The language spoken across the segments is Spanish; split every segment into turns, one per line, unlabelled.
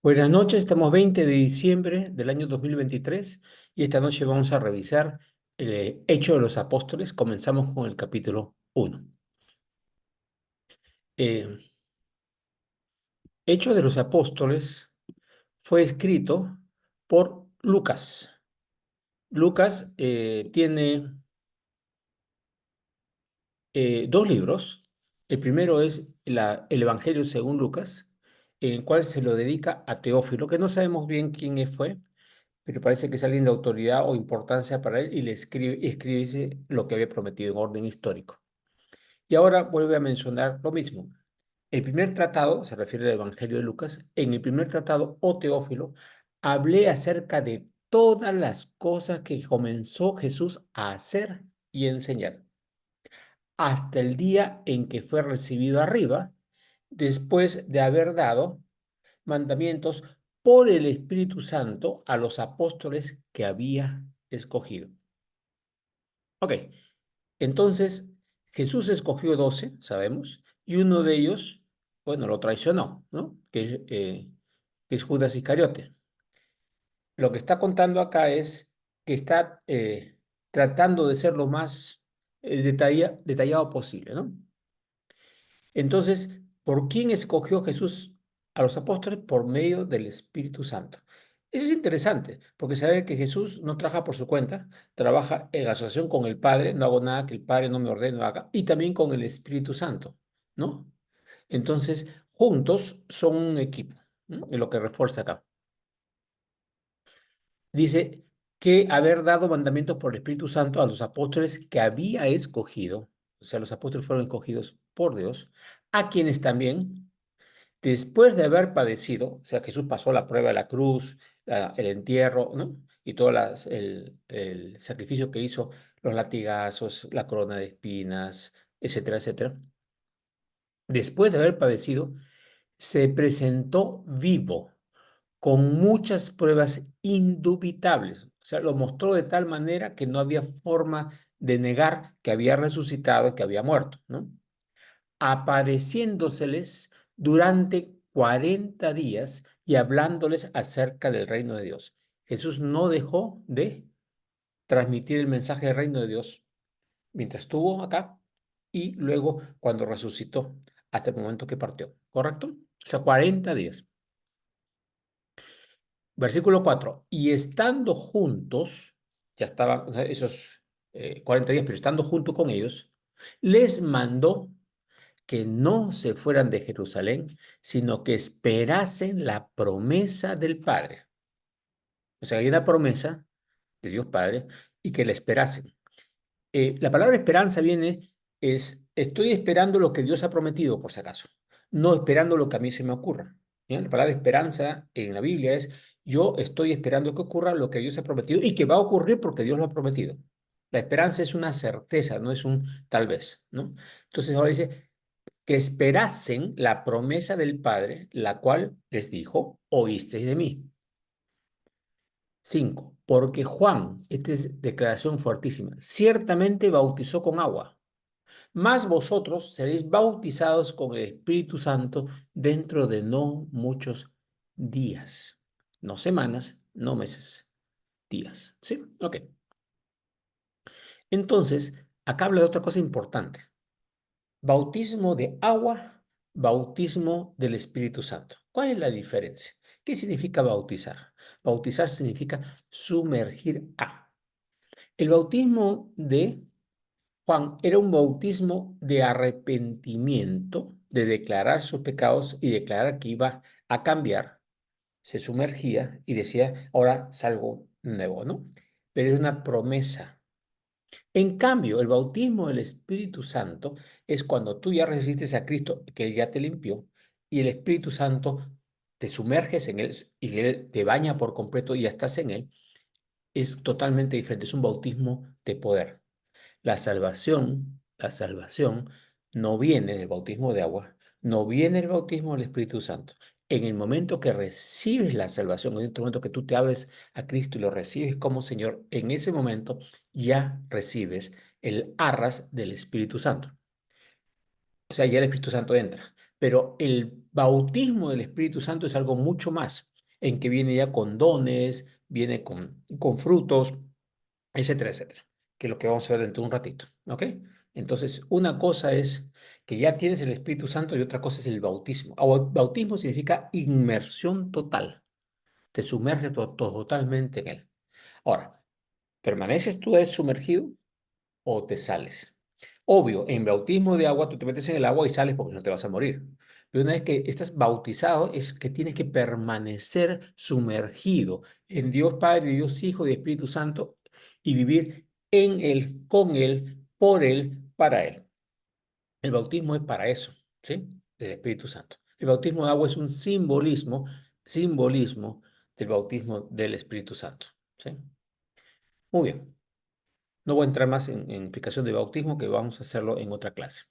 Buenas noches, estamos 20 de diciembre del año 2023 y esta noche vamos a revisar el Hecho de los Apóstoles. Comenzamos con el capítulo 1. Eh, Hecho de los Apóstoles fue escrito por Lucas. Lucas tiene dos libros. El primero es el Evangelio según Lucas, en el cual se lo dedica a Teófilo, que no sabemos bien quién fue, pero parece que es alguien de autoridad o importancia para él y le escribe dice lo que había prometido en orden histórico. Y ahora vuelve a mencionar lo mismo. El primer tratado, se refiere al Evangelio de Lucas, en el primer tratado, oh Teófilo, hablé acerca de todas las cosas que comenzó Jesús a hacer y enseñar, hasta el día en que fue recibido arriba, después de haber dado mandamientos por el Espíritu Santo a los apóstoles que había escogido. Ok, entonces Jesús escogió 12, sabemos, y uno de ellos, bueno, lo traicionó, ¿no? Que es Judas Iscariote. Lo que está contando acá es que está tratando de ser lo más detallado posible, ¿no? Entonces, ¿por quién escogió Jesús a los apóstoles? Por medio del Espíritu Santo. Eso es interesante, porque sabe que Jesús no trabaja por su cuenta, trabaja en asociación con el Padre, no hago nada que el Padre no me ordene o haga, y también con el Espíritu Santo, ¿no? Entonces, juntos son un equipo, ¿no? Es lo que refuerza acá. Dice que haber dado mandamientos por el Espíritu Santo a los apóstoles que había escogido, o sea, los apóstoles fueron escogidos por Dios, a quienes también después de haber padecido, o sea, Jesús pasó la prueba de la cruz, el entierro, ¿no? Y todo el sacrificio que hizo, los latigazos, la corona de espinas, etcétera, etcétera. Después de haber padecido, se presentó vivo, con muchas pruebas indubitables. O sea, lo mostró de tal manera que no había forma de negar que había resucitado y que había muerto, ¿no? Apareciéndoseles durante 40 días y hablándoles acerca del reino de Dios. Jesús no dejó de transmitir el mensaje del reino de Dios mientras estuvo acá y luego cuando resucitó hasta el momento que partió, ¿correcto? O sea, 40 días. Versículo 4. Y estando juntos, ya estaban o sea, esos 40 días, pero estando junto con ellos, les mandó que no se fueran de Jerusalén, sino que esperasen la promesa del Padre. O sea, hay una promesa de Dios Padre y que la esperasen. La palabra esperanza estoy esperando lo que Dios ha prometido, por si acaso, no esperando lo que a mí se me ocurra. ¿Ya? La palabra esperanza en la Biblia es, yo estoy esperando que ocurra lo que Dios ha prometido y que va a ocurrir porque Dios lo ha prometido. La esperanza es una certeza, no es un tal vez, ¿no? Entonces ahora dice, que esperasen la promesa del Padre, la cual les dijo, oísteis de mí. 5. Porque Juan, esta es declaración fuertísima, ciertamente bautizó con agua, mas vosotros seréis bautizados con el Espíritu Santo dentro de no muchos días, no semanas, no meses, días. ¿Sí? Ok. Entonces, acá habla de otra cosa importante. Bautismo de agua, bautismo del Espíritu Santo. ¿Cuál es la diferencia? ¿Qué significa bautizar? Bautizar significa sumergir a. El bautismo de Juan era un bautismo de arrepentimiento, de declarar sus pecados y declarar que iba a cambiar. Se sumergía y decía, ahora salgo nuevo, ¿no? Pero es una promesa. En cambio, el bautismo del Espíritu Santo es cuando tú ya recibiste a Cristo, que Él ya te limpió, y el Espíritu Santo te sumerges en Él y Él te baña por completo y ya estás en Él. Es totalmente diferente, es un bautismo de poder. La salvación no viene del bautismo de agua, no viene del bautismo del Espíritu Santo. En el momento que recibes la salvación, en el momento que tú te abres a Cristo y lo recibes como Señor, en ese momento ya recibes el arras del Espíritu Santo. O sea, ya el Espíritu Santo entra. Pero el bautismo del Espíritu Santo es algo mucho más. en que viene ya con dones, viene con frutos, etcétera, etcétera, que es lo que vamos a ver dentro de un ratito, ¿ok? Entonces, una cosa es que ya tienes el Espíritu Santo y otra cosa es el bautismo. Bautismo significa inmersión total, te sumerges totalmente en él. Ahora, ¿permaneces tú sumergido o te sales? Obvio, en bautismo de agua tú te metes en el agua y sales porque no te vas a morir. Pero una vez que estás bautizado es que tienes que permanecer sumergido en Dios Padre, Dios Hijo y Espíritu Santo y vivir en Él, con Él, por Él, para Él. El bautismo es para eso, ¿sí? El Espíritu Santo. El bautismo de agua es un simbolismo del bautismo del Espíritu Santo, ¿sí? Muy bien. No voy a entrar más en explicación de bautismo, que vamos a hacerlo en otra clase.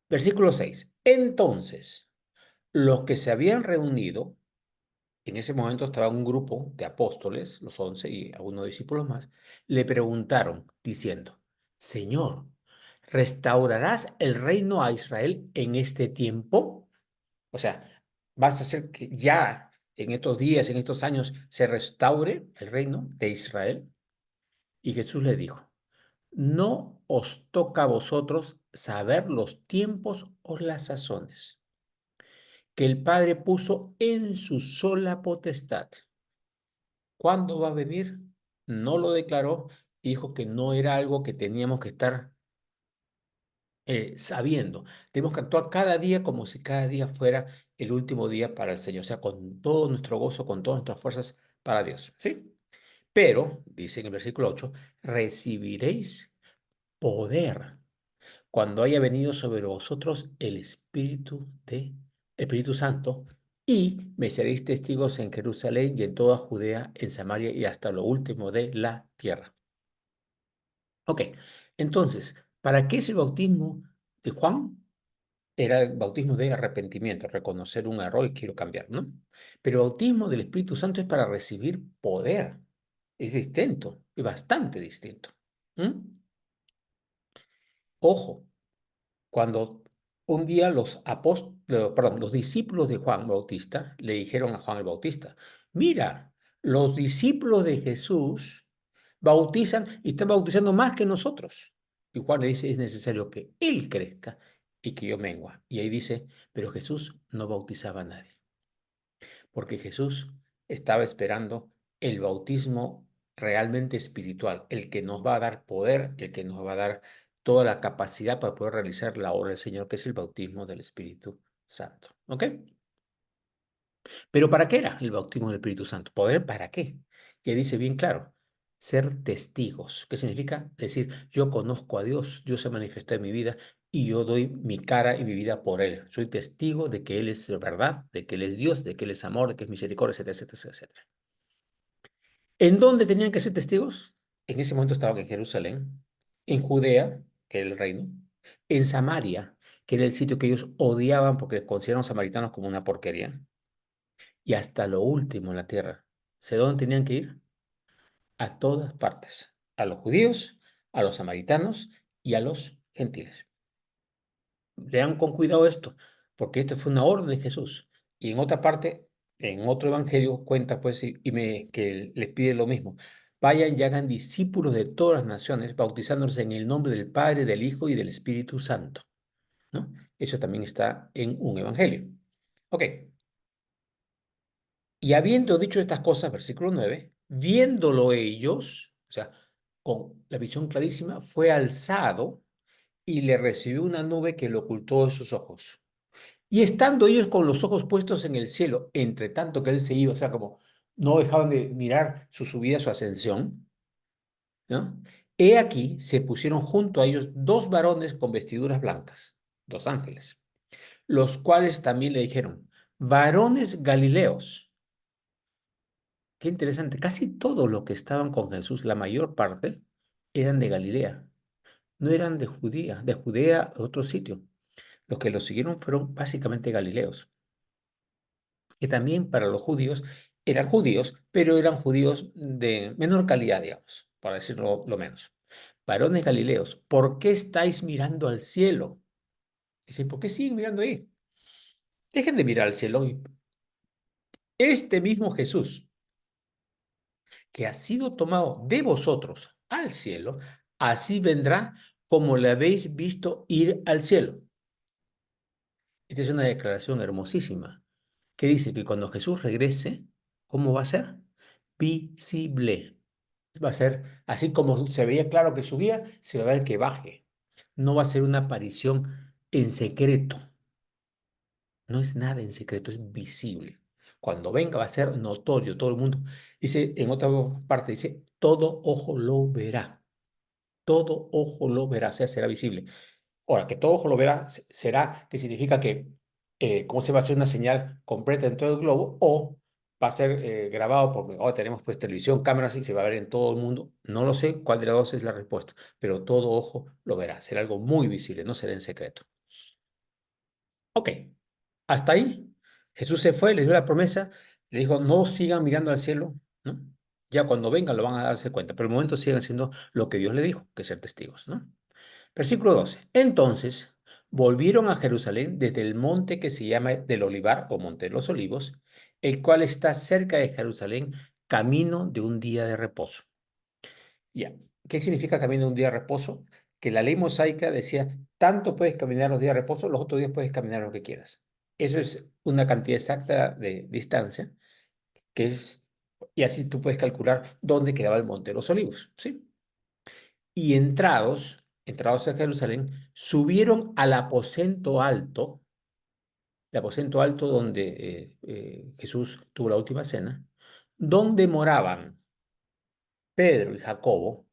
Versículo 6. Entonces, los que se habían reunido, en ese momento estaba un grupo de apóstoles, los 11 y algunos discípulos más, le preguntaron diciendo, Señor, ¿restaurarás el reino a Israel en este tiempo? O sea, ¿vas a hacer que ya en estos días, en estos años, se restaure el reino de Israel? Y Jesús le dijo, no os toca a vosotros saber los tiempos o las sazones que el Padre puso en su sola potestad. ¿Cuándo va a venir? No lo declaró, dijo que no era algo que teníamos que estar sabiendo. Tenemos que actuar cada día como si cada día fuera el último día para el Señor, o sea, con todo nuestro gozo, con todas nuestras fuerzas para Dios, ¿sí? Pero, dice en el versículo 8, recibiréis poder cuando haya venido sobre vosotros el Espíritu Santo, y me seréis testigos en Jerusalén y en toda Judea, en Samaria y hasta lo último de la tierra. Ok, entonces, ¿para qué es el bautismo de Juan? Era el bautismo de arrepentimiento, reconocer un error y quiero cambiar, ¿no? Pero el bautismo del Espíritu Santo es para recibir poder. Es distinto, es bastante distinto. ¿Mm? Ojo, cuando un día los discípulos de Juan Bautista le dijeron a Juan el Bautista, mira, los discípulos de Jesús bautizan y están bautizando más que nosotros. Y Juan le dice, es necesario que Él crezca y que yo mengua. Y ahí dice, pero Jesús no bautizaba a nadie, porque Jesús estaba esperando el bautismo realmente espiritual, el que nos va a dar poder, el que nos va a dar toda la capacidad para poder realizar la obra del Señor, que es el bautismo del Espíritu Santo. ¿Ok? Pero ¿para qué era el bautismo del Espíritu Santo? ¿Poder para qué? Que dice bien claro, ser testigos. ¿Qué significa? Decir, yo conozco a Dios, Dios se manifestó en mi vida y yo doy mi cara y mi vida por Él. Soy testigo de que Él es verdad, de que Él es Dios, de que Él es amor, de que es misericordia, etcétera, etcétera, etcétera. ¿En dónde tenían que ser testigos? En ese momento estaban en Jerusalén, en Judea, que era el reino, en Samaria, que era el sitio que ellos odiaban porque consideraban a los samaritanos como una porquería, y hasta lo último en la tierra. ¿Sé dónde tenían que ir? A todas partes, a los judíos, a los samaritanos y a los gentiles. Lean con cuidado esto, porque esto fue una orden de Jesús. Y en otra parte, en otro evangelio, cuenta pues que les pide lo mismo. Vayan y hagan discípulos de todas las naciones, bautizándolos en el nombre del Padre, del Hijo y del Espíritu Santo, ¿no? Eso también está en un evangelio. Ok. Y habiendo dicho estas cosas, versículo 9, viéndolo ellos, o sea, con la visión clarísima, fue alzado y le recibió una nube que lo ocultó de sus ojos. Y estando ellos con los ojos puestos en el cielo, entre tanto que él se iba, o sea, como no dejaban de mirar su subida, su ascensión, ¿no? He aquí se pusieron junto a ellos dos varones con vestiduras blancas, dos ángeles, los cuales también le dijeron, varones Galileos. Qué interesante, casi todos los que estaban con Jesús, la mayor parte, eran de Galilea, no eran de Judea, otro sitio. Los que lo siguieron fueron básicamente galileos, que también para los judíos, pero eran judíos de menor calidad, digamos, para decirlo lo menos. Varones Galileos, ¿por qué estáis mirando al cielo? Dicen, ¿por qué siguen mirando ahí? Dejen de mirar al cielo y este mismo Jesús, que ha sido tomado de vosotros al cielo, así vendrá como le habéis visto ir al cielo. Esta es una declaración hermosísima que dice que cuando Jesús regrese, ¿cómo va a ser? Visible. Va a ser así como se veía claro que subía, se va a ver que baje. No va a ser una aparición en secreto. No es nada en secreto, es visible. Cuando venga va a ser notorio, todo el mundo. Dice, en otra parte dice, todo ojo lo verá. Todo ojo lo verá, o sea, será visible. Ahora, que todo ojo lo verá, será que significa que, ¿cómo se va a hacer una señal completa en todo el globo? O va a ser grabado porque ahora tenemos pues televisión, cámaras y se va a ver en todo el mundo. No lo sé cuál de las dos es la respuesta, pero todo ojo lo verá. Será algo muy visible, no será en secreto. Ok, hasta ahí. Jesús se fue, les dio la promesa, le dijo, no sigan mirando al cielo, ¿no? Ya cuando venga lo van a darse cuenta, pero el momento sigan haciendo lo que Dios le dijo, que es ser testigos, ¿no? Versículo 12. Entonces volvieron a Jerusalén desde el monte que se llama del Olivar o Monte de los Olivos, el cual está cerca de Jerusalén, camino de un día de reposo. Ya. ¿Qué significa camino de un día de reposo? Que la ley mosaica decía, tanto puedes caminar los días de reposo, los otros días puedes caminar lo que quieras. Eso es una cantidad exacta de distancia, que es, y así tú puedes calcular dónde quedaba el Monte de los Olivos, ¿sí? Y entrados a Jerusalén, subieron al aposento alto donde Jesús tuvo la última cena, donde moraban Pedro y Jacobo,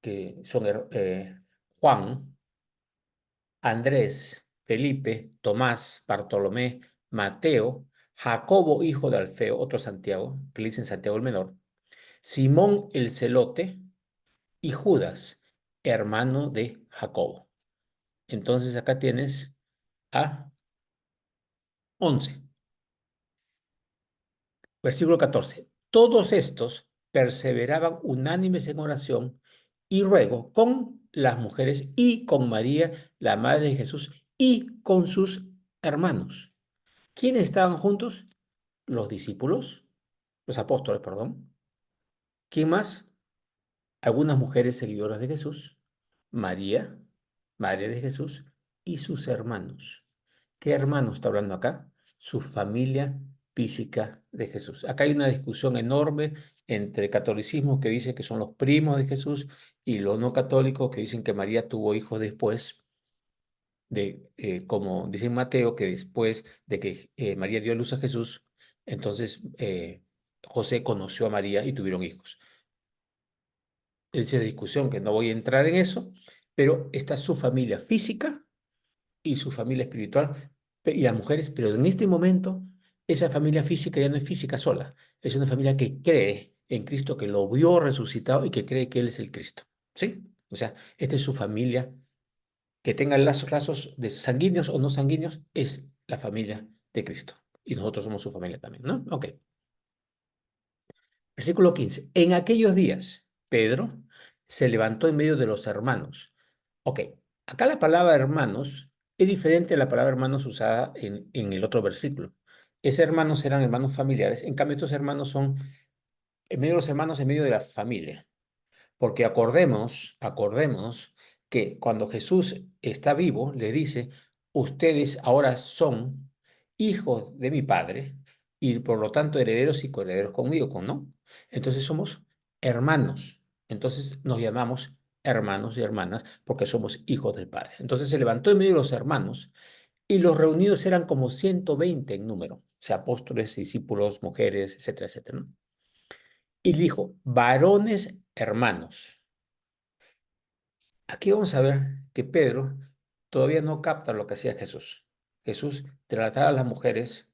que son Juan, Andrés, Felipe, Tomás, Bartolomé, Mateo, Jacobo, hijo de Alfeo, otro Santiago, que le dicen Santiago el Menor, Simón el Celote y Judas, hermano de Jacobo. Entonces acá tienes a 11. Versículo 14. Todos estos perseveraban unánimes en oración y ruego con las mujeres y con María, la madre de Jesús, y con sus hermanos. ¿Quiénes estaban juntos? Los discípulos, los apóstoles, perdón. ¿Quién más? Algunas mujeres seguidoras de Jesús, María, madre de Jesús, y sus hermanos. ¿Qué hermanos está hablando acá? Su familia física de Jesús. Acá hay una discusión enorme entre el catolicismo que dice que son los primos de Jesús y los no católicos que dicen que María tuvo hijos después de, como dice Mateo, que después de que María dio a luz a Jesús, entonces José conoció a María y tuvieron hijos. Esa discusión que no voy a entrar en eso, pero esta es su familia física y su familia espiritual y las mujeres, pero en este momento esa familia física ya no es física sola, es una familia que cree en Cristo, que lo vio resucitado y que cree que Él es el Cristo, ¿sí? O sea, esta es su familia, que tenga lazos de sanguíneos o no sanguíneos, es la familia de Cristo. Y nosotros somos su familia también, ¿no? Ok. Versículo 15. En aquellos días, Pedro se levantó en medio de los hermanos. Ok, acá la palabra hermanos es diferente a la palabra hermanos usada en el otro versículo. Esos hermanos eran hermanos familiares, en cambio estos hermanos son en medio de los hermanos, en medio de la familia. Porque acordemos que cuando Jesús está vivo, le dice, ustedes ahora son hijos de mi Padre y por lo tanto herederos y coherederos conmigo, ¿no? Entonces somos hermanos. Entonces nos llamamos hermanos y hermanas porque somos hijos del Padre. Entonces se levantó en medio de los hermanos y los reunidos eran como 120 en número, o sea, apóstoles, discípulos, mujeres, etcétera, etcétera, ¿no? Y dijo, varones hermanos. Aquí vamos a ver que Pedro todavía no capta lo que hacía Jesús. Jesús trataba a las mujeres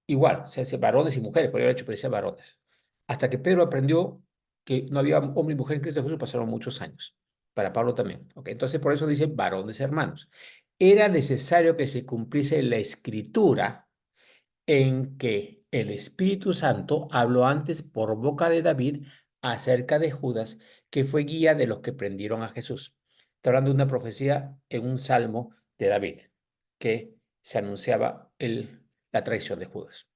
igual, o sea, decía varones y mujeres, por haber hecho, pero decía varones. Hasta que Pedro aprendió que no había hombre y mujer en Cristo Jesús, pasaron muchos años. Para Pablo también. ¿Ok? Entonces, por eso dice varones hermanos. Era necesario que se cumpliese la escritura en que el Espíritu Santo habló antes por boca de David acerca de Judas, que fue guía de los que prendieron a Jesús. Está hablando de una profecía en un salmo de David, que se anunciaba la traición de Judas.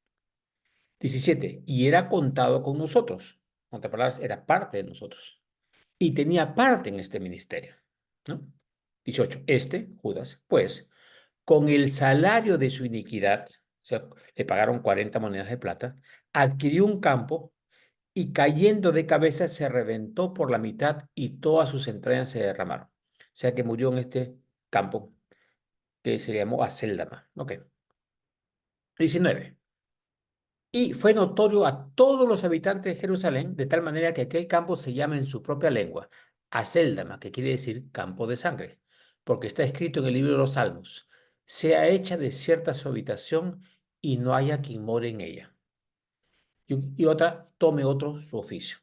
17, y era contado con nosotros. En otras palabras, era parte de nosotros. Y tenía parte en este ministerio, ¿no? 18, Judas, pues, con el salario de su iniquidad, o sea, le pagaron 40 monedas de plata, adquirió un campo y cayendo de cabeza se reventó por la mitad y todas sus entrañas se derramaron. O sea que murió en este campo que se llamó Acéldama. Ok. 19. Y fue notorio a todos los habitantes de Jerusalén, de tal manera que aquel campo se llama en su propia lengua, Acéldama, que quiere decir campo de sangre, porque está escrito en el libro de los Salmos, sea hecha desierta su habitación y no haya quien more en ella. Y otra, tome otro su oficio.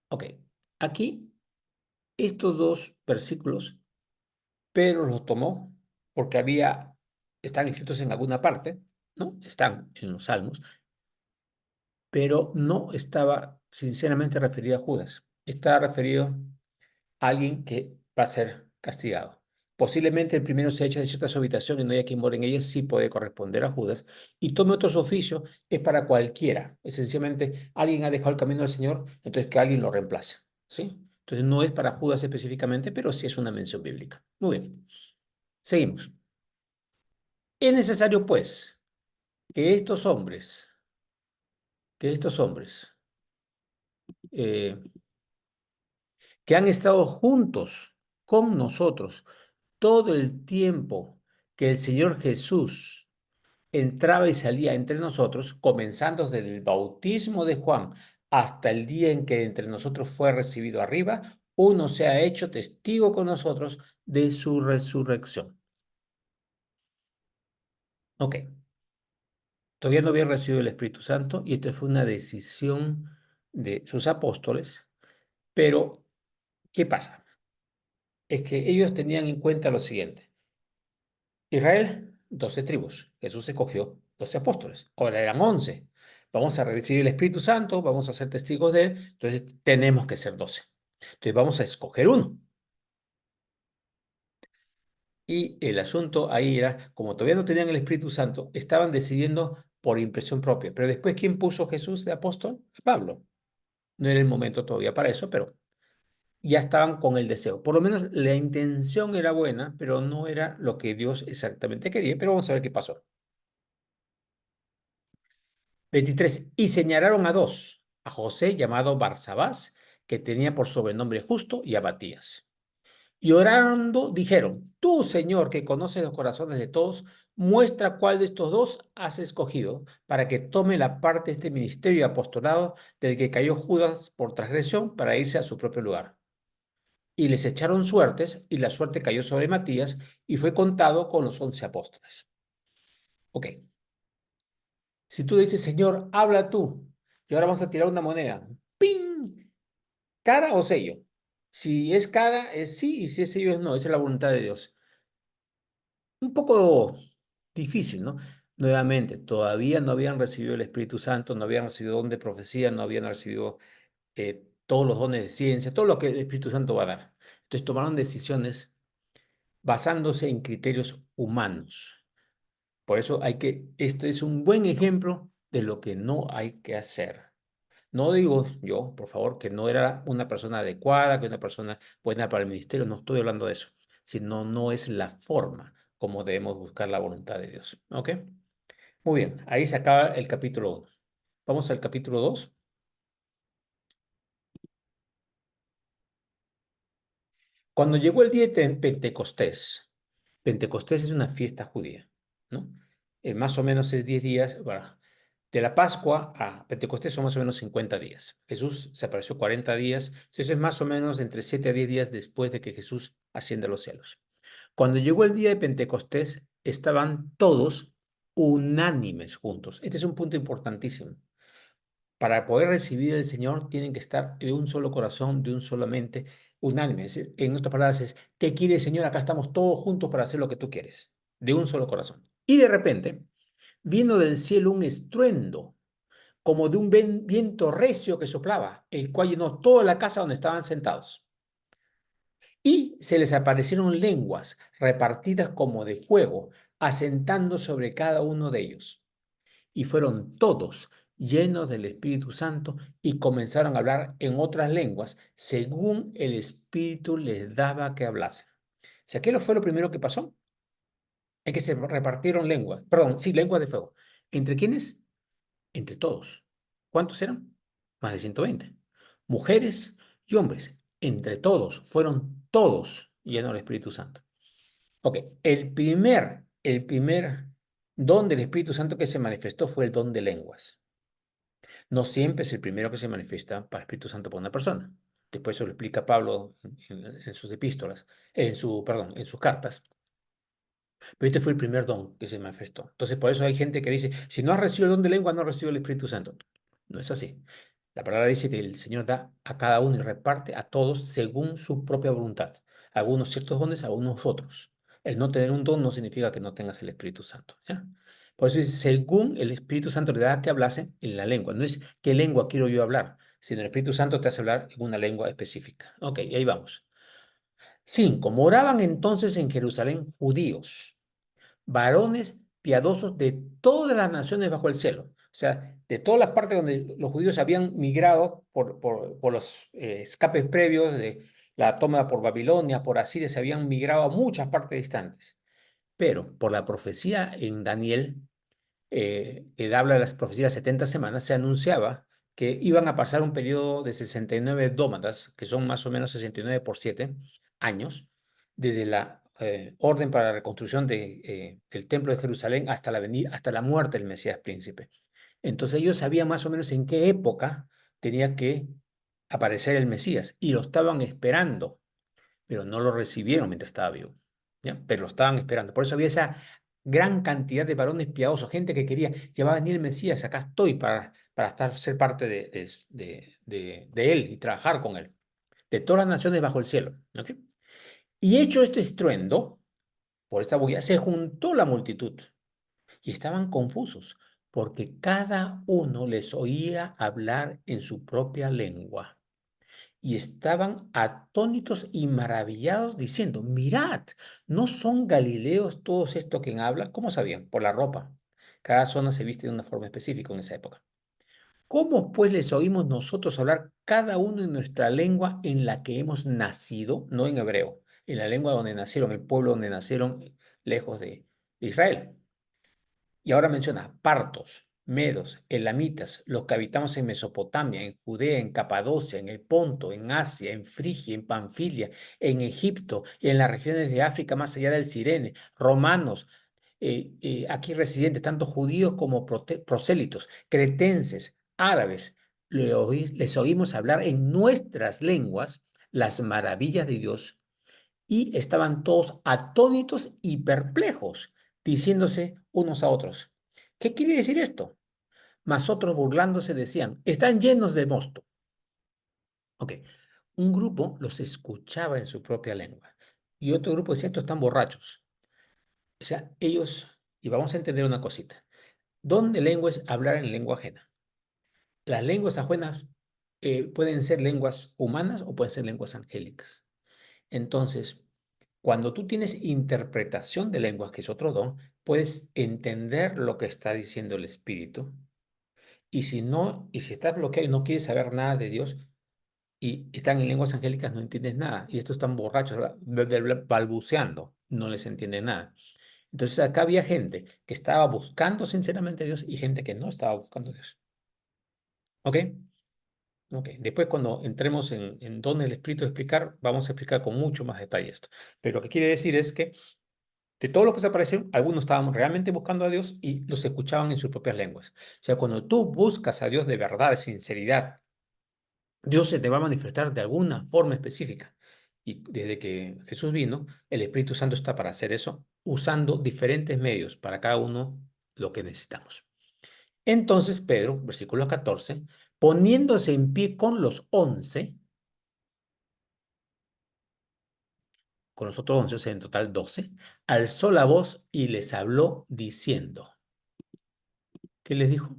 Ok, aquí estos dos versículos, Pedro los tomó porque están escritos en alguna parte, ¿no? Están en los Salmos, pero no estaba sinceramente referido a Judas. Estaba referido a alguien que va a ser castigado. Posiblemente el primero se echa de cierta su habitación y no haya quien more en ella, sí puede corresponder a Judas. Y tome otro oficio es para cualquiera. Esencialmente, alguien ha dejado el camino del Señor, entonces que alguien lo reemplace. ¿Sí? Entonces no es para Judas específicamente, pero sí es una mención bíblica. Muy bien. Seguimos. Es necesario, pues, que estos hombres, que estos hombres, eh, que han estado juntos con nosotros todo el tiempo que el Señor Jesús entraba y salía entre nosotros, comenzando desde el bautismo de Juan hasta el día en que entre nosotros fue recibido arriba, uno se ha hecho testigo con nosotros de su resurrección. Ok, todavía no había recibido el Espíritu Santo y esta fue una decisión de sus apóstoles, pero ¿qué pasa? Es que ellos tenían en cuenta lo siguiente. Israel, 12 tribus. Jesús escogió 12 apóstoles. Ahora eran 11. Vamos a recibir el Espíritu Santo, vamos a ser testigos de él, entonces tenemos que ser 12. Entonces vamos a escoger uno. Y el asunto ahí era, como todavía no tenían el Espíritu Santo, estaban decidiendo por impresión propia. Pero después, ¿quién puso Jesús de apóstol? Pablo. No era el momento todavía para eso, pero ya estaban con el deseo. Por lo menos la intención era buena, pero no era lo que Dios exactamente quería. Pero vamos a ver qué pasó. 23. Y señalaron a dos, a José llamado Barsabás, que tenía por sobrenombre Justo, y a Matías. Y orando dijeron, tú, Señor, que conoces los corazones de todos, muestra cuál de estos dos has escogido para que tome la parte de este ministerio y apostolado del que cayó Judas por transgresión para irse a su propio lugar. Y les echaron suertes, y la suerte cayó sobre Matías, y fue contado con los 11 apóstoles. Ok, si tú dices, Señor, habla tú, y ahora vamos a tirar una moneda. ¡Ping! ¿Cara o sello? Si es cara, es sí, y si es sello, es no. Esa es la voluntad de Dios. Un poco difícil, ¿no? Nuevamente, todavía no habían recibido el Espíritu Santo, no habían recibido don de profecía, no habían recibido todos los dones de ciencia, todo lo que el Espíritu Santo va a dar. Entonces tomaron decisiones basándose en criterios humanos. Por eso esto es un buen ejemplo de lo que no hay que hacer. No digo yo, por favor, que no era una persona adecuada, que una persona buena para el ministerio, no estoy hablando de eso, sino no es la forma como debemos buscar la voluntad de Dios. ¿Ok? Muy bien, ahí se acaba el capítulo 1. Vamos al capítulo 2. Cuando llegó el día de Pentecostés, Pentecostés es una fiesta judía, ¿no? Más o menos es 10 días, bueno, de la Pascua a Pentecostés son más o menos 50 días. Jesús se apareció 40 días, entonces es más o menos entre 7 a 10 días después de que Jesús asciende a los cielos. Cuando llegó el día de Pentecostés, estaban todos unánimes juntos. Este es un punto importantísimo. Para poder recibir al Señor tienen que estar de un solo corazón, de un solo mente, unánimes. En otras palabras es, ¿qué quiere el Señor? Acá estamos todos juntos para hacer lo que tú quieres, de un solo corazón. Y de repente vino del cielo un estruendo, como de un viento recio que soplaba, el cual llenó toda la casa donde estaban sentados. Y se les aparecieron lenguas repartidas como de fuego, asentando sobre cada uno de ellos. y fueron todos llenos del Espíritu Santo y comenzaron a hablar en otras lenguas según el Espíritu les daba que hablasen. O sea, ¿qué fue lo primero que pasó? Es que se repartieron lenguas, perdón, sí, lenguas de fuego. ¿Entre quiénes? Entre todos. ¿Cuántos eran? Más de 120. Mujeres y hombres, entre todos, fueron todos llenos del Espíritu Santo. Ok, el primer don del Espíritu Santo que se manifestó fue el don de lenguas. No siempre es el primero que se manifiesta para el Espíritu Santo por una persona. Después eso lo explica Pablo en sus epístolas, en sus cartas. Pero este fue el primer don que se manifestó. Entonces, por eso hay gente que dice, si no has recibido el don de lengua, no has recibido el Espíritu Santo. No es así. La palabra dice que el Señor da a cada uno y reparte a todos según su propia voluntad. Algunos ciertos dones, algunos otros. El no tener un don no significa que no tengas el Espíritu Santo. ¿Ya? Por eso dice, según el Espíritu Santo le da que hablase en la lengua. No es qué lengua quiero yo hablar, sino el Espíritu Santo te hace hablar en una lengua específica. Ok, y ahí vamos. 5. Moraban entonces en Jerusalén judíos, varones piadosos de todas las naciones bajo el cielo. O sea, de todas las partes donde los judíos habían migrado por los escapes previos de la toma por Babilonia, por Asiria, se habían migrado a muchas partes distantes. Pero por la profecía en Daniel, que habla de las profecías de 70 semanas, se anunciaba que iban a pasar un periodo de 69 dómatas, que son más o menos 69 por 7 años, desde la orden para la reconstrucción del templo de Jerusalén hasta la muerte del Mesías príncipe. Entonces ellos sabían más o menos en qué época tenía que aparecer el Mesías y lo estaban esperando, pero no lo recibieron mientras estaba vivo, ¿ya? Pero lo estaban esperando. Por eso había esa gran cantidad de varones piadosos, gente que quería, ya va a venir el Mesías, acá estoy para ser parte de él y trabajar con él, de todas las naciones bajo el cielo. ¿Ok? Y hecho este estruendo, por esta bulla, se juntó la multitud y estaban confusos, porque cada uno les oía hablar en su propia lengua y estaban atónitos y maravillados diciendo, mirad, ¿no son galileos todos estos que hablan? ¿Cómo sabían? Por la ropa. Cada zona se viste de una forma específica en esa época. ¿Cómo pues les oímos nosotros hablar cada uno en nuestra lengua en la que hemos nacido? No en hebreo, en la lengua donde nacieron, el pueblo donde nacieron, lejos de Israel. Y ahora menciona partos, medos, elamitas, los que habitamos en Mesopotamia, en Judea, en Capadocia, en el Ponto, en Asia, en Frigia, en Panfilia, en Egipto y en las regiones de África más allá del Cirene, romanos, aquí residentes, tanto judíos como prosélitos, cretenses, árabes, les oímos hablar en nuestras lenguas las maravillas de Dios y estaban todos atónitos y perplejos, diciéndose unos a otros, ¿qué quiere decir esto? Mas otros burlándose decían, están llenos de mosto. Ok, un grupo los escuchaba en su propia lengua y otro grupo decía, estos están borrachos. O sea, ellos, y vamos a entender una cosita, don de lengua es hablar en lengua ajena. Las lenguas ajenas pueden ser lenguas humanas o pueden ser lenguas angélicas. Entonces, cuando tú tienes interpretación de lenguas, que es otro don, puedes entender lo que está diciendo el Espíritu. Y si no, y si estás bloqueado y no quieres saber nada de Dios y están en lenguas angélicas, no entiendes nada. Y estos están borrachos, balbuceando, no les entiende nada. Entonces acá había gente que estaba buscando sinceramente a Dios y gente que no estaba buscando a Dios. ¿Ok? Ok. Después cuando entremos en dónde el Espíritu explicar, vamos a explicar con mucho más detalle esto. Pero lo que quiere decir es que de todos los que se aparecieron, algunos estaban realmente buscando a Dios y los escuchaban en sus propias lenguas. O sea, cuando tú buscas a Dios de verdad, de sinceridad, Dios se te va a manifestar de alguna forma específica. Y desde que Jesús vino, el Espíritu Santo está para hacer eso, usando diferentes medios para cada uno lo que necesitamos. Entonces Pedro, versículo 14, poniéndose en pie con los otros 11, o sea, en total 12, alzó la voz y les habló diciendo, ¿qué les dijo?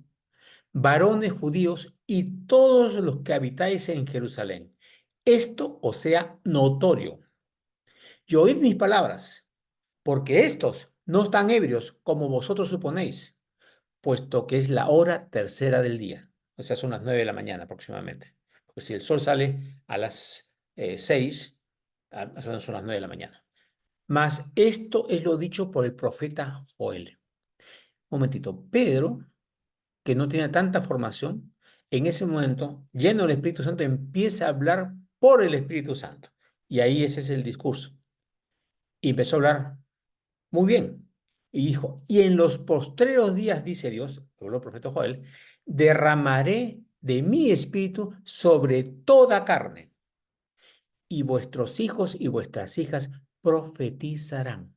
Varones judíos y todos los que habitáis en Jerusalén, esto os sea notorio, y oíd mis palabras, porque estos no están ebrios como vosotros suponéis, puesto que es la hora tercera del día. O sea, son las 9 de la mañana aproximadamente. Porque si el sol sale a las 6, son las 9 de la mañana. Mas esto es lo dicho por el profeta Joel. Un momentito. Pedro, que no tenía tanta formación, en ese momento, lleno del Espíritu Santo, empieza a hablar por el Espíritu Santo. Y ahí ese es el discurso. Y empezó a hablar muy bien. Y dijo, y en los postreros días, dice Dios, habló el profeta Joel, derramaré de mi espíritu sobre toda carne, y vuestros hijos y vuestras hijas profetizarán.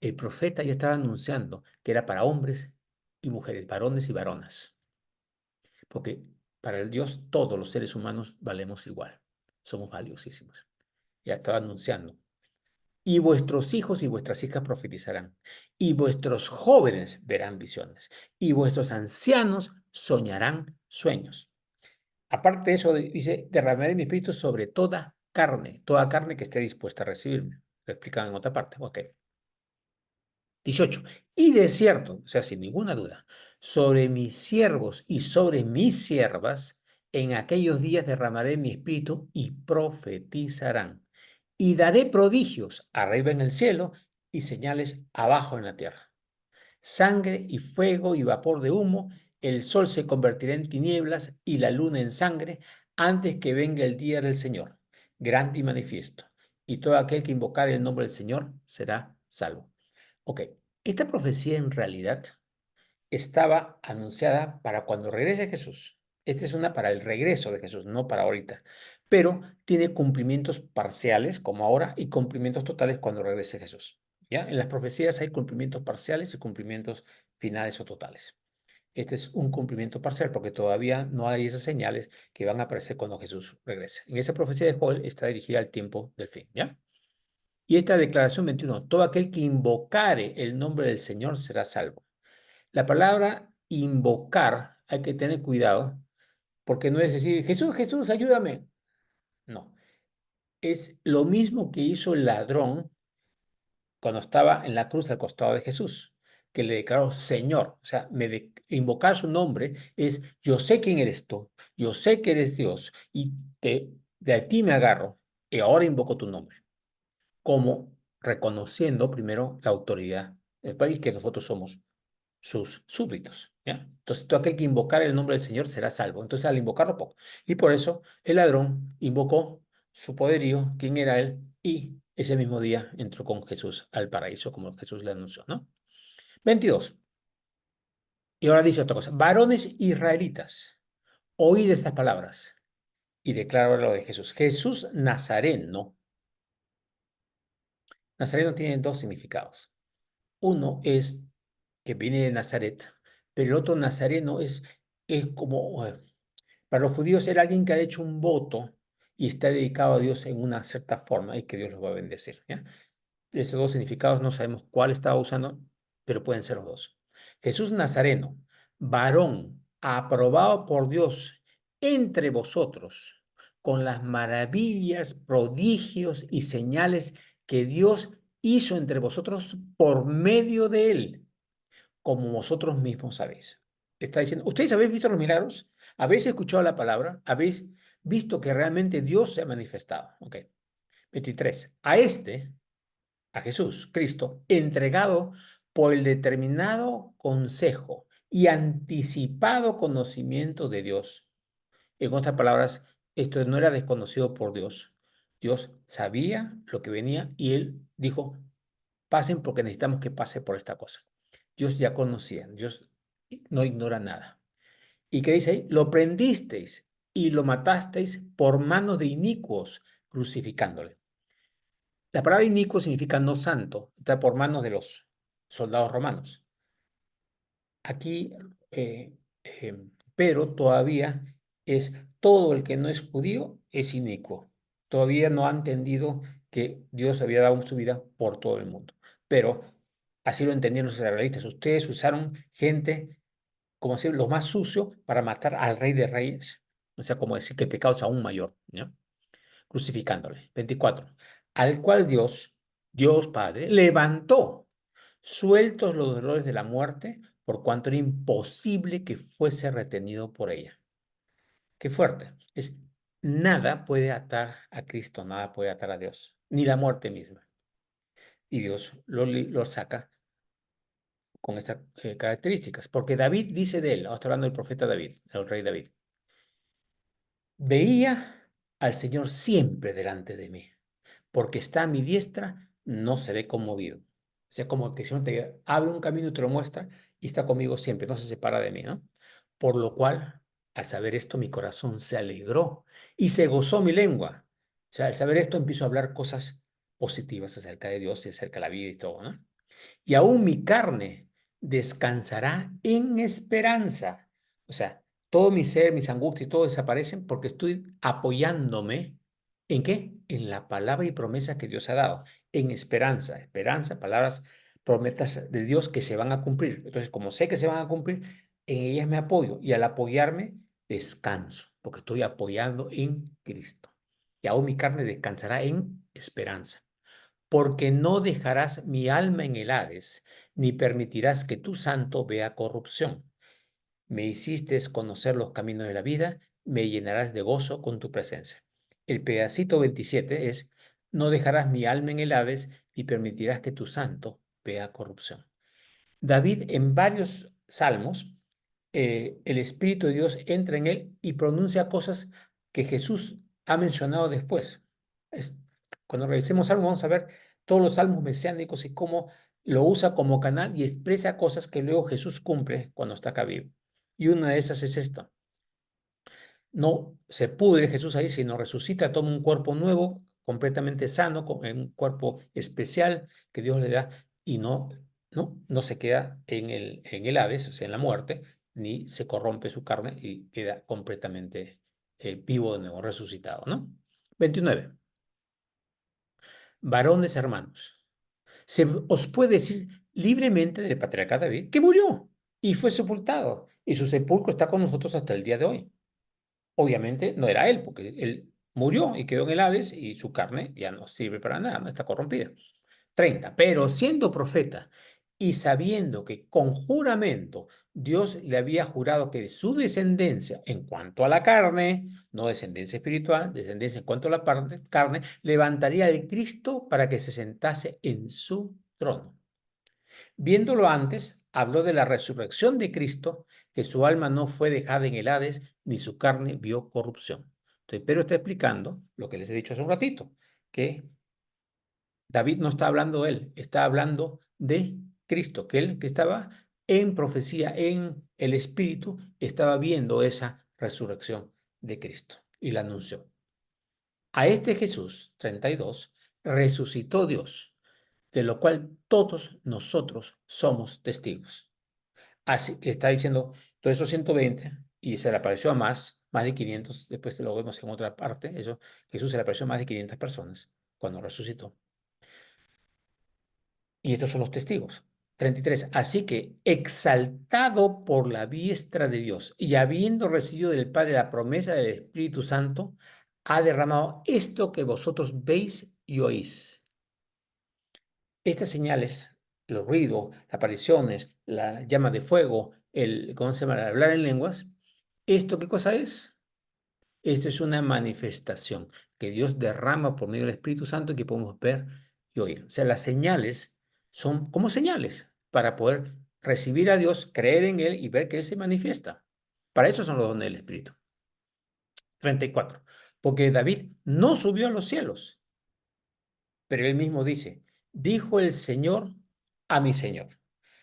El profeta ya estaba anunciando que era para hombres y mujeres, varones y varonas, porque para el Dios todos los seres humanos valemos igual, somos valiosísimos. Ya estaba anunciando. Y vuestros hijos y vuestras hijas profetizarán, y vuestros jóvenes verán visiones, y vuestros ancianos soñarán sueños. Aparte de eso, dice, derramaré mi espíritu sobre toda carne que esté dispuesta a recibirme. Lo explican en otra parte. Ok. 18. Y de cierto, o sea, sin ninguna duda, sobre mis siervos y sobre mis siervas, en aquellos días derramaré mi espíritu y profetizarán. Y daré prodigios arriba en el cielo y señales abajo en la tierra. Sangre y fuego y vapor de humo, el sol se convertirá en tinieblas y la luna en sangre antes que venga el día del Señor, grande y manifiesto. Y todo aquel que invocar el nombre del Señor será salvo. Ok, esta profecía en realidad estaba anunciada para cuando regrese Jesús. Esta es una para el regreso de Jesús, no para ahorita. Pero tiene cumplimientos parciales, como ahora, y cumplimientos totales cuando regrese Jesús. ¿Ya? En las profecías hay cumplimientos parciales y cumplimientos finales o totales. Este es un cumplimiento parcial porque todavía no hay esas señales que van a aparecer cuando Jesús regrese. En esa profecía de Joel está dirigida al tiempo del fin, ¿ya? Y esta declaración 21, todo aquel que invocare el nombre del Señor será salvo. La palabra invocar hay que tener cuidado porque no es decir, Jesús, Jesús, ayúdame. No, es lo mismo que hizo el ladrón cuando estaba en la cruz al costado de Jesús, que le declaró Señor. O sea, invocar su nombre es, yo sé quién eres tú, yo sé que eres Dios y de ti me agarro y ahora invoco tu nombre, como reconociendo primero la autoridad del país, que nosotros somos sus súbditos, ¿ya? Entonces, todo aquel que invocar el nombre del Señor será salvo. Entonces, al invocarlo poco. Y por eso, el ladrón invocó su poderío, quién era él, y ese mismo día entró con Jesús al paraíso, como Jesús le anunció, ¿no? 22. Y ahora dice otra cosa. Varones israelitas, oíd estas palabras y declaro lo de Jesús. Jesús Nazareno. Nazareno tiene dos significados. Uno es que viene de Nazaret, pero el otro nazareno es como, para los judíos era alguien que ha hecho un voto y está dedicado a Dios en una cierta forma y que Dios los va a bendecir, ¿ya? Esos dos significados no sabemos cuál estaba usando, pero pueden ser los dos. Jesús Nazareno, varón aprobado por Dios entre vosotros, con las maravillas, prodigios y señales que Dios hizo entre vosotros por medio de él, como vosotros mismos sabéis. Está diciendo, ¿ustedes habéis visto los milagros? ¿Habéis escuchado la palabra? ¿Habéis visto que realmente Dios se ha manifestado? Ok. 23. A Jesús, Cristo, entregado por el determinado consejo y anticipado conocimiento de Dios. En otras palabras, esto no era desconocido por Dios. Dios sabía lo que venía y él dijo, pasen porque necesitamos que pase por esta cosa. Dios ya conocía, Dios no ignora nada. ¿Y qué dice ahí? Lo prendisteis y lo matasteis por manos de inicuos, crucificándole. La palabra inicuo significa no santo, está por manos de los soldados romanos. Aquí Pedro todavía es todo el que no es judío es inicuo. Todavía no ha entendido que Dios había dado su vida por todo el mundo. Pero así lo entendieron los israelitas. Ustedes usaron gente, como decir, lo más sucio para matar al rey de reyes. O sea, como decir que el pecado es aún mayor, ¿no? Crucificándole. 24. Al cual Dios Padre, levantó sueltos los dolores de la muerte, por cuanto era imposible que fuese retenido por ella. Qué fuerte. Nada puede atar a Cristo, nada puede atar a Dios, ni la muerte misma. Y Dios lo saca con estas características. Porque David dice de él, está hablando del profeta David, el rey David, veía al Señor siempre delante de mí, porque está a mi diestra, no seré conmovido. O sea, como que el Señor te abre un camino y te lo muestra y está conmigo siempre, no se separa de mí, ¿no? Por lo cual, al saber esto, mi corazón se alegró y se gozó mi lengua. O sea, al saber esto, empiezo a hablar cosas positivas acerca de Dios y acerca de la vida y todo, ¿no? Y aún mi carne descansará en esperanza. O sea, todo mi ser, mis angustias, todo desaparecen porque estoy apoyándome ¿en qué? En la palabra y promesa que Dios ha dado, en esperanza, esperanza, palabras, promesas de Dios que se van a cumplir. Entonces, como sé que se van a cumplir, en ellas me apoyo y al apoyarme descanso, porque estoy apoyando en Cristo. Y aún mi carne descansará en esperanza porque no dejarás mi alma en el Hades, ni permitirás que tu santo vea corrupción. Me hiciste conocer los caminos de la vida, me llenarás de gozo con tu presencia. El pedacito 27 es, no dejarás mi alma en el Hades, ni permitirás que tu santo vea corrupción. David en varios salmos, el Espíritu de Dios entra en él y pronuncia cosas que Jesús ha mencionado después. Es- Cuando revisemos salmos vamos a ver todos los salmos mesiánicos y cómo lo usa como canal y expresa cosas que luego Jesús cumple cuando está acá vivo. Y una de esas es esta. No se pudre Jesús ahí, sino resucita, toma un cuerpo nuevo, completamente sano, con un cuerpo especial que Dios le da y no se queda en el Hades, o sea, en la muerte, ni se corrompe su carne y queda completamente vivo de nuevo, resucitado, ¿no? 29. Varones hermanos, se os puede decir libremente del patriarca David que murió y fue sepultado y su sepulcro está con nosotros hasta el día de hoy. Obviamente no era él, porque él murió y quedó en el Hades y su carne ya no sirve para nada, no está corrompida. 30. Pero siendo profeta y sabiendo que con juramento Dios le había jurado que de su descendencia en cuanto a la carne, no descendencia espiritual, descendencia en cuanto a la carne, levantaría el Cristo para que se sentase en su trono. Viéndolo antes, habló de la resurrección de Cristo, que su alma no fue dejada en el Hades, ni su carne vio corrupción. Entonces, Pedro está explicando lo que les he dicho hace un ratito, que David no está hablando de él, está hablando de Cristo, que él que estaba en profecía, en el Espíritu, estaba viendo esa resurrección de Cristo y la anunció. A este Jesús, 32, resucitó Dios, de lo cual todos nosotros somos testigos. Así que está diciendo todo eso 120 y se le apareció a más de 500, después lo vemos en otra parte, eso, Jesús se le apareció a más de 500 personas cuando resucitó. Y estos son los testigos. 33. Así que, exaltado por la diestra de Dios y habiendo recibido del Padre la promesa del Espíritu Santo, ha derramado esto que vosotros veis y oís. Estas señales, el ruido, las apariciones, la llama de fuego, ¿cómo se llama? El hablar en lenguas, ¿esto qué cosa es? Esto es una manifestación que Dios derrama por medio del Espíritu Santo que podemos ver y oír. O sea, las señales son como señales para poder recibir a Dios, creer en Él y ver que Él se manifiesta. Para eso son los dones del Espíritu. 34. Porque David no subió a los cielos, pero él mismo dice, dijo el Señor a mi Señor,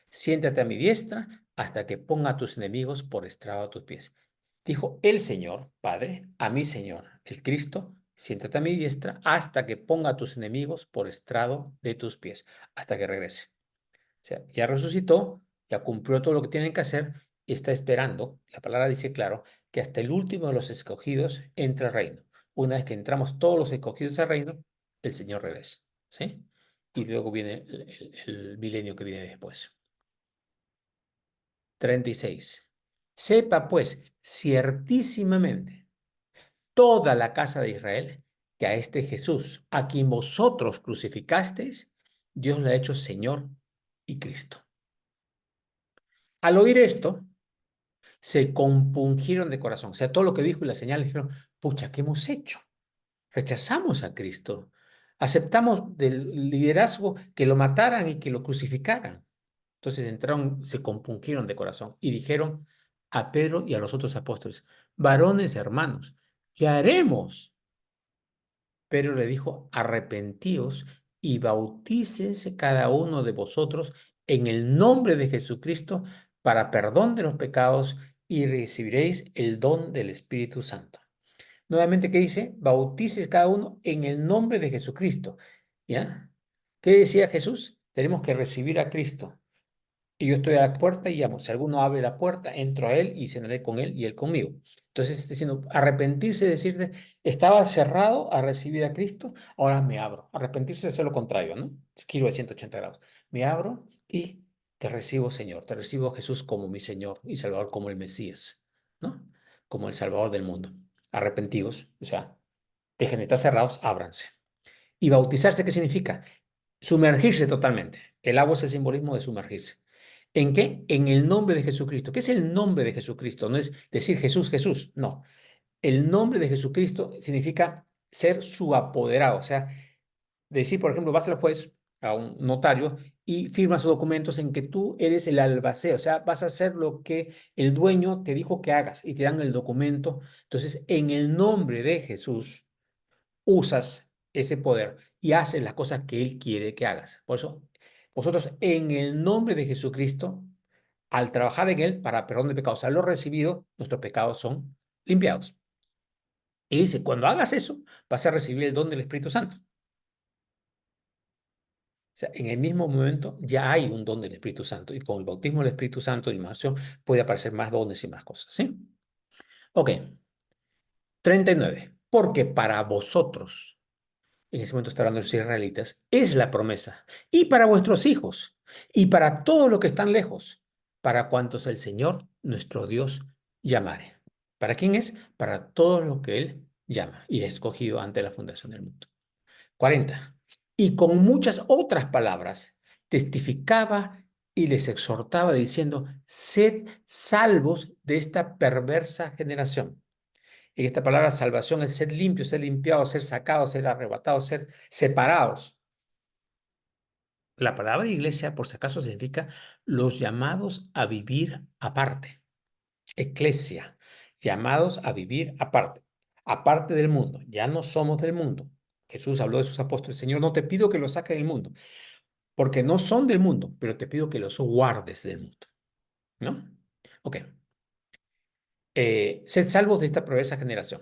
siéntate a mi diestra hasta que ponga a tus enemigos por estrado a tus pies. Dijo el Señor, Padre, a mi Señor, el Cristo, siéntate a mi diestra hasta que ponga a tus enemigos por estrado de tus pies, hasta que regrese. O sea, ya resucitó, ya cumplió todo lo que tienen que hacer y está esperando. La palabra dice claro que hasta el último de los escogidos entra al reino. Una vez que entramos todos los escogidos al reino, el Señor regresa. ¿Sí? Y luego viene el milenio que viene después. 36. Sepa pues ciertísimamente toda la casa de Israel que a este Jesús, a quien vosotros crucificasteis, Dios le ha hecho Señor y Cristo. Al oír esto, se compungieron de corazón. O sea, todo lo que dijo y las señales dijeron, pucha, ¿qué hemos hecho? Rechazamos a Cristo. Aceptamos del liderazgo que lo mataran y que lo crucificaran. Entonces entraron, se compungieron de corazón y dijeron a Pedro y a los otros apóstoles, varones hermanos, ¿qué haremos? Pedro le dijo, arrepentíos y bautícense cada uno de vosotros en el nombre de Jesucristo para perdón de los pecados y recibiréis el don del Espíritu Santo. Nuevamente, ¿qué dice? Bautícense cada uno en el nombre de Jesucristo. ¿Ya? ¿Qué decía Jesús? Tenemos que recibir a Cristo. Y yo estoy a la puerta y llamo. Si alguno abre la puerta, entro a él y cenaré con él y él conmigo. Entonces, está diciendo, arrepentirse, decirte, estaba cerrado a recibir a Cristo, ahora me abro. Arrepentirse es hacer lo contrario, ¿no? Giro de 180 grados. Me abro y te recibo, Señor. Te recibo, Jesús, como mi Señor y Salvador, como el Mesías, ¿no? Como el Salvador del mundo. Arrepentidos, o sea, dejen de estar cerrados, ábranse. ¿Y bautizarse qué significa? Sumergirse totalmente. El agua es el simbolismo de sumergirse. ¿En qué? En el nombre de Jesucristo. ¿Qué es el nombre de Jesucristo? No es decir Jesús, Jesús. No. El nombre de Jesucristo significa ser su apoderado. O sea, decir, por ejemplo, vas al juez, a un notario, y firmas documentos en que tú eres el albacea. O sea, vas a hacer lo que el dueño te dijo que hagas y te dan el documento. Entonces, en el nombre de Jesús usas ese poder y haces las cosas que Él quiere que hagas. Por eso, vosotros en el nombre de Jesucristo, al trabajar en Él para perdón de pecados, al lo recibido, nuestros pecados son limpiados. Y dice, cuando hagas eso, vas a recibir el don del Espíritu Santo. O sea, en el mismo momento ya hay un don del Espíritu Santo y con el bautismo del Espíritu Santo y inmersión puede aparecer más dones y más cosas, ¿sí? Ok, 39. Porque para vosotros, en ese momento está hablando de los israelitas, es la promesa, y para vuestros hijos, y para todos los que están lejos, para cuantos el Señor, nuestro Dios, llamare. ¿Para quién es? Para todos los que Él llama y ha escogido ante la fundación del mundo. 40. Y con muchas otras palabras testificaba y les exhortaba diciendo, sed salvos de esta perversa generación. Y esta palabra salvación es ser limpios, ser limpiados, ser sacados, ser arrebatados, ser separados. La palabra iglesia, por si acaso, significa los llamados a vivir aparte. Eclesia, llamados a vivir aparte, aparte del mundo. Ya no somos del mundo. Jesús habló de sus apóstoles. Señor, no te pido que los saques del mundo, porque no son del mundo, pero te pido que los guardes del mundo. ¿No? Ok. Sed salvos de esta perversa generación.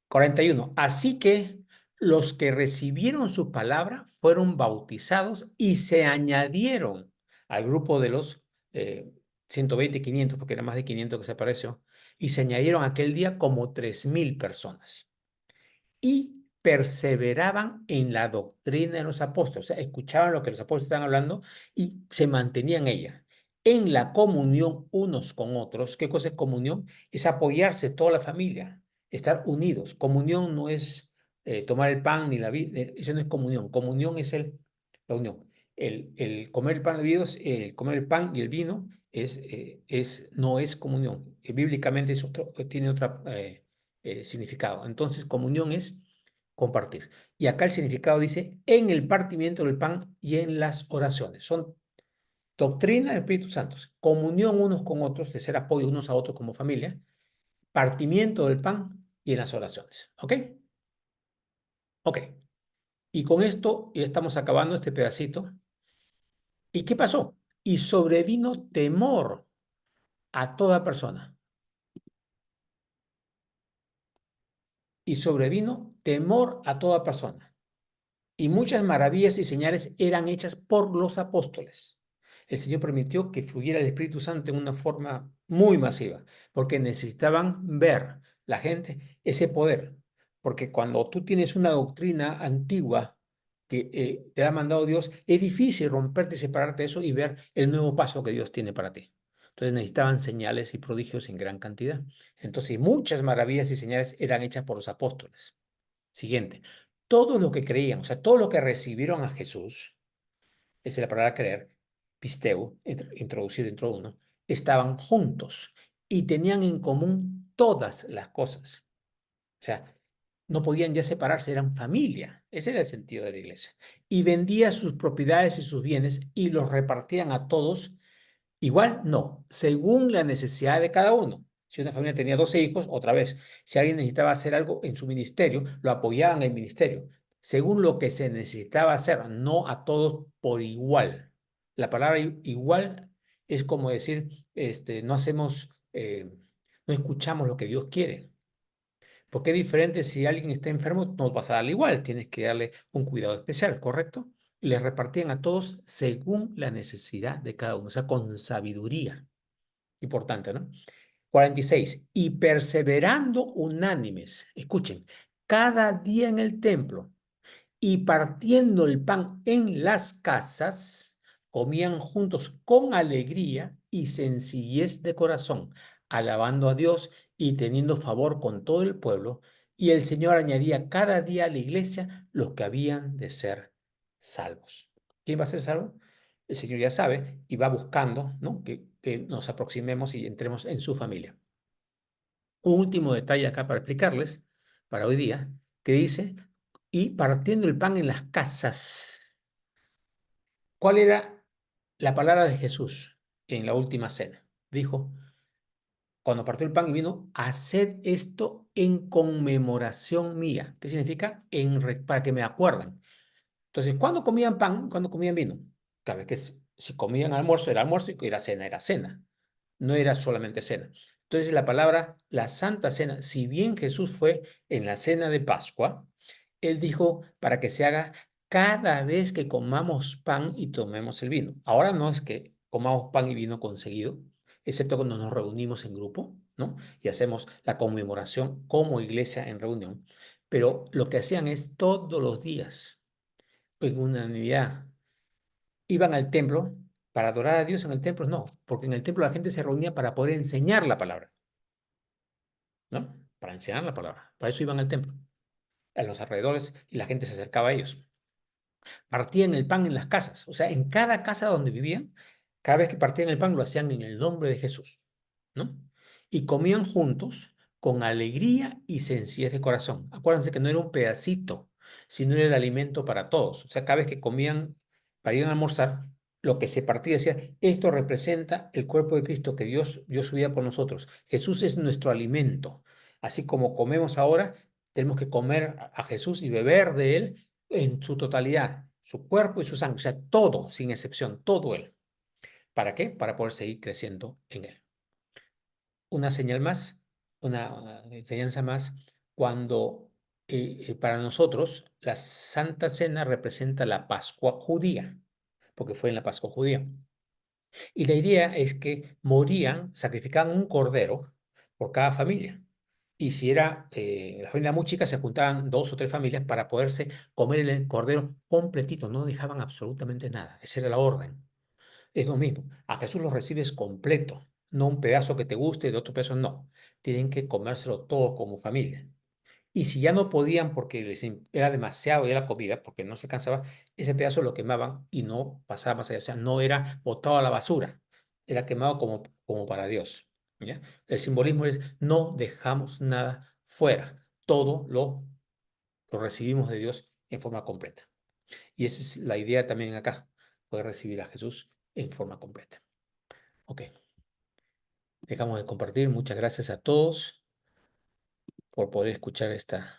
41. Así que los que recibieron su palabra fueron bautizados y se añadieron al grupo de los 120, 500, porque era más de 500 que se apareció, y se añadieron aquel día como 3,000 personas y perseveraban en la doctrina de los apóstoles, o sea, escuchaban lo que los apóstoles estaban hablando y se mantenían en ella. En la comunión unos con otros. ¿Qué cosa es comunión? Es apoyarse toda la familia, estar unidos. Comunión no es tomar el pan ni la vida, eso no es comunión. Comunión es la unión. El comer el pan el comer el pan y el vino no es comunión. Bíblicamente tiene otro significado. Entonces, comunión es compartir. Y acá el significado dice en el partimiento del pan y en las oraciones. Son doctrina del Espíritu Santo, comunión unos con otros, de ser apoyo unos a otros como familia, partimiento del pan y en las oraciones. ¿Ok? Ok. Y con esto ya estamos acabando este pedacito. ¿Y qué pasó? Y sobrevino temor a toda persona. Y sobrevino temor a toda persona. Y muchas maravillas y señales eran hechas por los apóstoles. El Señor permitió que fluyera el Espíritu Santo en una forma muy masiva, porque necesitaban ver la gente ese poder. Porque cuando tú tienes una doctrina antigua que te ha mandado Dios, es difícil romperte y separarte de eso y ver el nuevo paso que Dios tiene para ti. Entonces necesitaban señales y prodigios en gran cantidad. Entonces muchas maravillas y señales eran hechas por los apóstoles. Siguiente, todo lo que creían, o sea, todo lo que recibieron a Jesús, esa es la palabra creer, pisteu, introducido dentro de uno, estaban juntos y tenían en común todas las cosas. O sea, no podían ya separarse, eran familia. Ese era el sentido de la iglesia. Y vendía sus propiedades y sus bienes y los repartían a todos. Igual, no, según la necesidad de cada uno. Si una familia tenía 12 hijos, otra vez, si alguien necesitaba hacer algo en su ministerio, lo apoyaban en el ministerio, según lo que se necesitaba hacer, no a todos por igual. La palabra igual es como decir, no hacemos, no escuchamos lo que Dios quiere. Porque es diferente si alguien está enfermo, no vas a darle igual, tienes que darle un cuidado especial, ¿correcto? Y les repartían a todos según la necesidad de cada uno, o sea, con sabiduría. Importante, ¿no? 46. Y perseverando unánimes, escuchen, cada día en el templo y partiendo el pan en las casas, comían juntos con alegría y sencillez de corazón, alabando a Dios y teniendo favor con todo el pueblo. Y el Señor añadía cada día a la iglesia los que habían de ser salvos. ¿Quién va a ser salvo? El Señor ya sabe y va buscando, ¿no? Que nos aproximemos y entremos en su familia. Un último detalle acá para explicarles, para hoy día, que dice, y partiendo el pan en las casas. ¿Cuál era la palabra de Jesús en la última cena? Dijo, cuando partió el pan y vino, haced esto en conmemoración mía. ¿Qué significa? Para que me acuerden. Entonces, ¿cuándo comían pan? ¿Cuándo comían vino? Cada vez que si comían almuerzo era almuerzo y era cena era cena. No era solamente cena. Entonces, la palabra, la Santa Cena, si bien Jesús fue en la cena de Pascua, él dijo para que se haga cada vez que comamos pan y tomemos el vino. Ahora no es que comamos pan y vino conseguido, excepto cuando nos reunimos en grupo, ¿no? Y hacemos la conmemoración como iglesia en reunión. Pero lo que hacían es todos los días, en unanimidad, iban al templo para adorar a Dios en el templo, no, porque en el templo la gente se reunía para poder enseñar la palabra, ¿no? Para enseñar la palabra. Para eso iban al templo, a los alrededores y la gente se acercaba a ellos. Partían el pan en las casas, o sea, en cada casa donde vivían, cada vez que partían el pan lo hacían en el nombre de Jesús, ¿no? Y comían juntos con alegría y sencillez de corazón. Acuérdense que no era un pedacito, sino era el alimento para todos. O sea, cada vez que comían para ir a almorzar, lo que se partía decía, esto representa el cuerpo de Cristo que Dios dio su vida por nosotros. Jesús es nuestro alimento. Así como comemos ahora, tenemos que comer a Jesús y beber de él en su totalidad, su cuerpo y su sangre, o sea, todo, sin excepción, todo él. ¿Para qué? Para poder seguir creciendo en él. Una señal más, una enseñanza más, cuando para nosotros la Santa Cena representa la Pascua judía, porque fue en la Pascua judía. Y la idea es que morían, sacrificaban un cordero por cada familia. Y si era la familia muy chica, se juntaban dos o tres familias para poderse comer el cordero completito, no dejaban absolutamente nada. Esa era la orden. Es lo mismo, a Jesús lo recibes completo, no un pedazo que te guste y de otro pedazo no. Tienen que comérselo todo como familia. Y si ya no podían porque era demasiado ya la comida, porque no se cansaba, ese pedazo lo quemaban y no pasaba más allá. O sea, no era botado a la basura, era quemado como para Dios. ¿Ya? El simbolismo es no dejamos nada fuera, todo lo recibimos de Dios en forma completa. Y esa es la idea también acá, poder recibir a Jesús en forma completa. Ok, dejamos de compartir. Muchas gracias a todos por poder escuchar esta